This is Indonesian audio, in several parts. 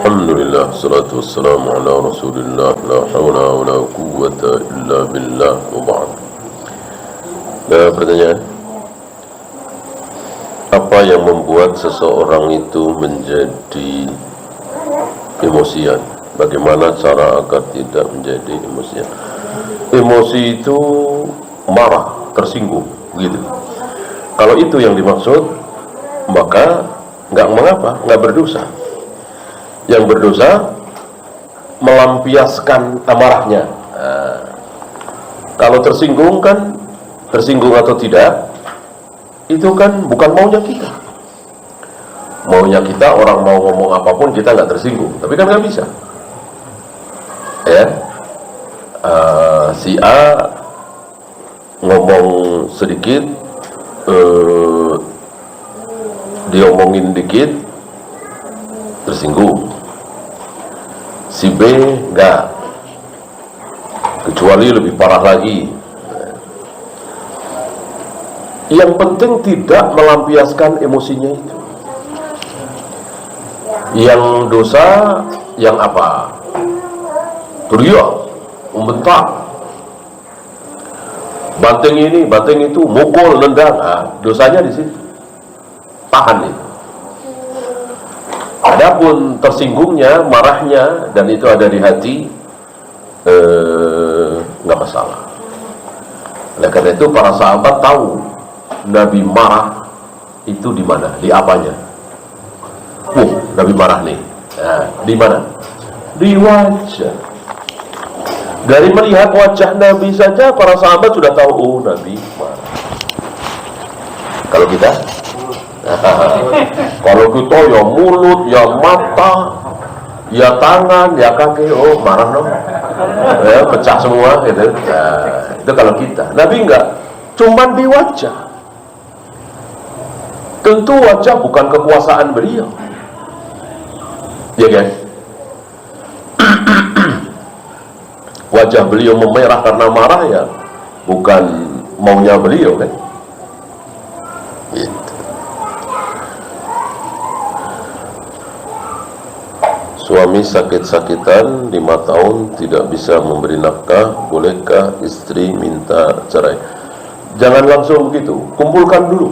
Alhamdulillah, salatu wassalamu ala rasulillah, la hawla wa la quwwata illa billah, wa ba'd. Pertanyaan, apa yang membuat seseorang itu menjadi emosian? Bagaimana cara agar tidak menjadi emosian? Emosi itu marah, tersinggung, gitu. Kalau itu yang dimaksud, maka nggak mengapa, nggak berdosa. Yang berdosa melampiaskan amarahnya. Kalau tersinggung kan, tersinggung atau tidak, itu kan bukan maunya kita. Maunya kita, orang mau ngomong apapun kita nggak tersinggung, tapi kan nggak bisa. Ya, si A ngomong sedikit, diomongin dikit, tersinggung. Si B enggak, kecuali lebih parah lagi. Yang penting tidak melampiaskan emosinya itu. Yang dosa yang apa? Teriak, membentak, banting ini, banting itu, mukul, nendang. Dosanya di situ. Tahan itu. Adapun tersinggungnya, marahnya, dan itu ada di hati, nggak masalah. Oleh karena itu para sahabat tahu Nabi marah itu di mana, di apanya. Nabi marah nih. Di mana? Di wajah. Dari melihat wajah Nabi saja para sahabat sudah tahu, Nabi marah. Kalau kita? Kalau kita ya mulut, ya mata, ya tangan, ya kaki, marah dong, ya pecah semua gitu. Itu kalau kita. Nabi enggak, cuman di wajah. Tentu wajah bukan kekuasaan beliau, ya kan? Wajah beliau memerah karena marah ya bukan maunya beliau kan. Gitu. Suami sakit-sakitan 5 tahun tidak bisa memberi nafkah, bolehkah istri minta cerai? Jangan langsung begitu, kumpulkan dulu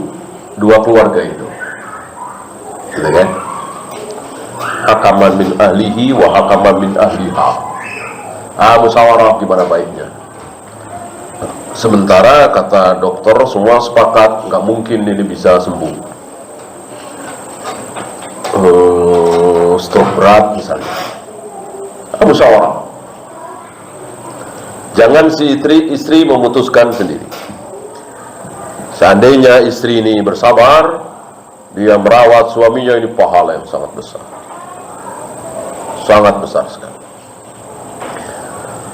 dua keluarga itu, gitu kan? Hakaman min ahlihi wa hakaman min ahliha. Musyawarah gimana baiknya. Sementara kata dokter semua sepakat nggak mungkin ini bisa sembuh. Stroke berat misalnya. Musyawarah. Jangan si istri memutuskan sendiri. Seandainya istri ini bersabar, dia merawat suaminya, ini pahala yang sangat besar. Sangat besar sekali.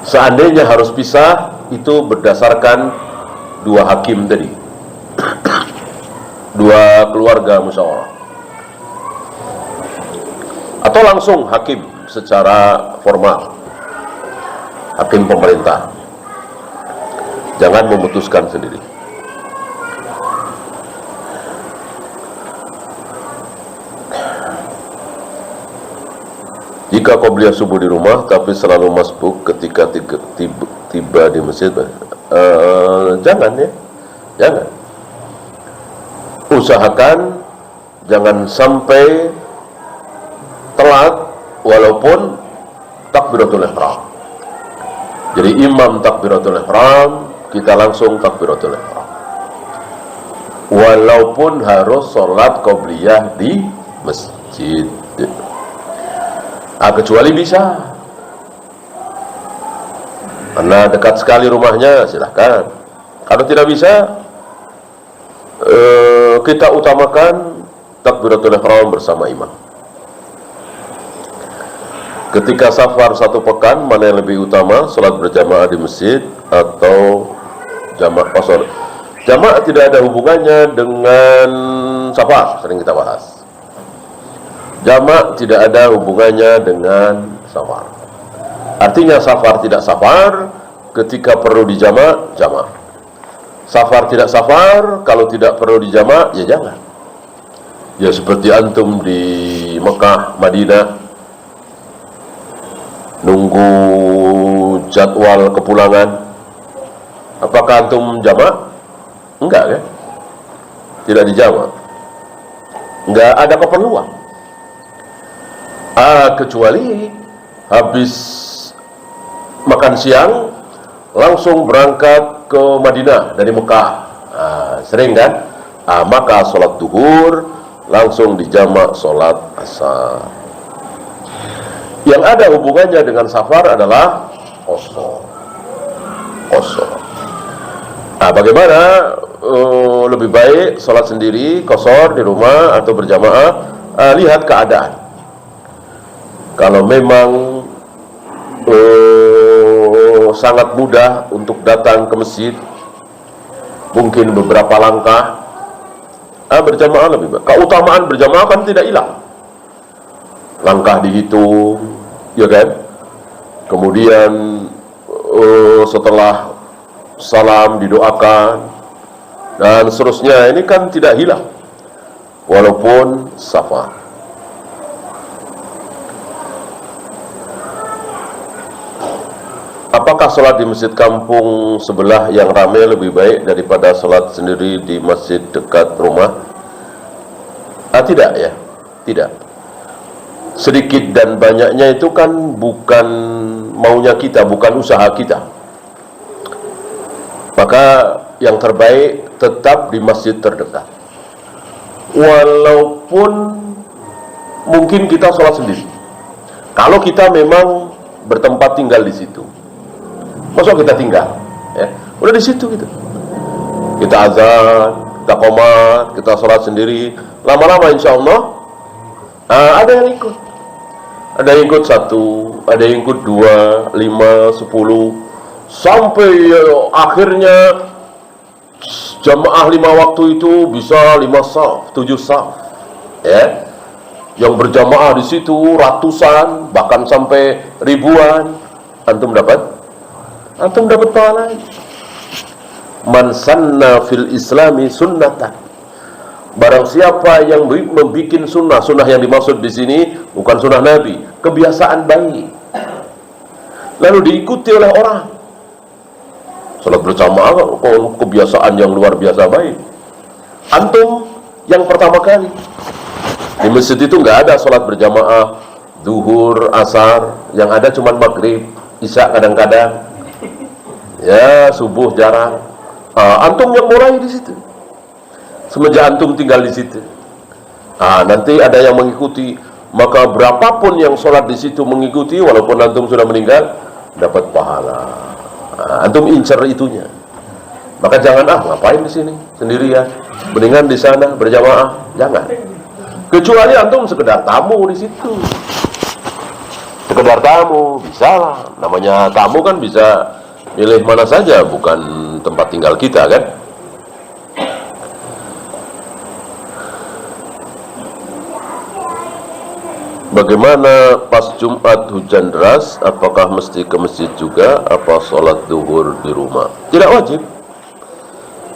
Seandainya harus pisah, itu berdasarkan dua hakim tadi. Dua keluarga musyawarah. Atau langsung hakim secara formal. Hakim pemerintah. Jangan memutuskan sendiri. Jika qobliyah subuh di rumah tapi selalu masbuk ketika tiba di masjid, jangan ya, jangan. Usahakan jangan sampai telat walaupun takbiratul ihram. Jadi imam takbiratul ihram, kita langsung takbiratul ihram. Walaupun harus sholat qobliyah di masjid. Kecuali bisa, karena dekat sekali rumahnya, silahkan. Kalau tidak bisa, kita utamakan takbiratul ihram bersama imam. Ketika safar 1 pekan, mana yang lebih utama, sholat berjamaah di masjid atau jamaah qasar? Jamaah tidak ada hubungannya dengan safar, sering kita bahas. Jamak tidak ada hubungannya dengan safar. Artinya safar tidak safar, ketika perlu dijamak, jamak. Safar tidak safar, kalau tidak perlu dijamak, ya jangan. Ya seperti antum di Mekah, Madinah, nunggu jadwal kepulangan. Apakah antum jamak? Enggak kan? Tidak dijamak. Enggak ada keperluan. Kecuali habis makan siang langsung berangkat ke Madinah dari Mekah. Sering kan? Maka sholat duhur langsung dijamak sholat asar. Yang ada hubungannya dengan safar adalah qasar. Bagaimana lebih baik sholat sendiri, qasar di rumah atau berjamaah? Lihat keadaan. Kalau memang sangat mudah untuk datang ke masjid, mungkin beberapa langkah, berjamaah lebih baik. Keutamaan berjamaah kan tidak hilang. Langkah dihitung, ya kan? Kemudian setelah salam didoakan dan seterusnya, ini kan tidak hilang walaupun safar. Apakah sholat di masjid kampung sebelah yang ramai lebih baik daripada sholat sendiri di masjid dekat rumah? Tidak ya, tidak. Sedikit dan banyaknya itu kan bukan maunya kita, bukan usaha kita. Maka yang terbaik tetap di masjid terdekat. Walaupun mungkin kita sholat sendiri, kalau kita memang bertempat tinggal di situ. Masa kita tinggal, ya? Udah di situ gitu. Kita azan, kita qomat, kita sholat sendiri. Lama-lama insya Allah ada yang ikut. Ada yang ikut 1, ada yang ikut 2, 5, 10, sampai akhirnya jamaah 5 waktu itu bisa 5 shaf, 7 shaf, ya. Yang berjamaah di situ ratusan, bahkan sampai ribuan. Antum dapat pahala. Man sanna fil islami sunnatan. Barang siapa yang membuat sunnah yang dimaksud di sini bukan sunnah Nabi, kebiasaan baik, lalu diikuti oleh orang. Salat berjamaah kebiasaan yang luar biasa baik. Antum yang pertama kali di masjid itu nggak ada salat berjamaah zuhur, asar, yang ada cuma maghrib, isya kadang-kadang. Ya, subuh jarang. Antum yang mulai di situ. Semenjak antum tinggal di situ. Nanti ada yang mengikuti. Maka berapapun yang sholat di situ mengikuti, walaupun antum sudah meninggal, dapat pahala. Antum incer itunya. Maka jangan ngapain di sini sendirian. Mendingan di sana berjamaah. Jangan. Kecuali antum sekedar tamu di situ. Sekedar tamu bisa lah. Namanya tamu kan bisa milih mana saja, bukan tempat tinggal kita kan. Bagaimana pas Jumat hujan deras, apakah mesti ke masjid juga, apa sholat zuhur di rumah? Tidak wajib.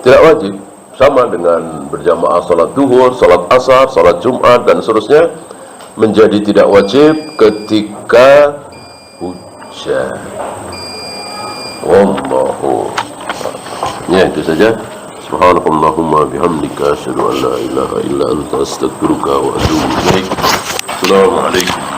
Tidak wajib. Sama dengan berjamaah sholat zuhur, sholat asar, sholat Jumat dan seterusnya, menjadi tidak wajib ketika hujan. Wallahu. Ya, itu saja. Subhanakallahumma bihamdika asyhadu an la ilaha illa anta astaghfiruka wa atubu ilaik. Assalamualaikum.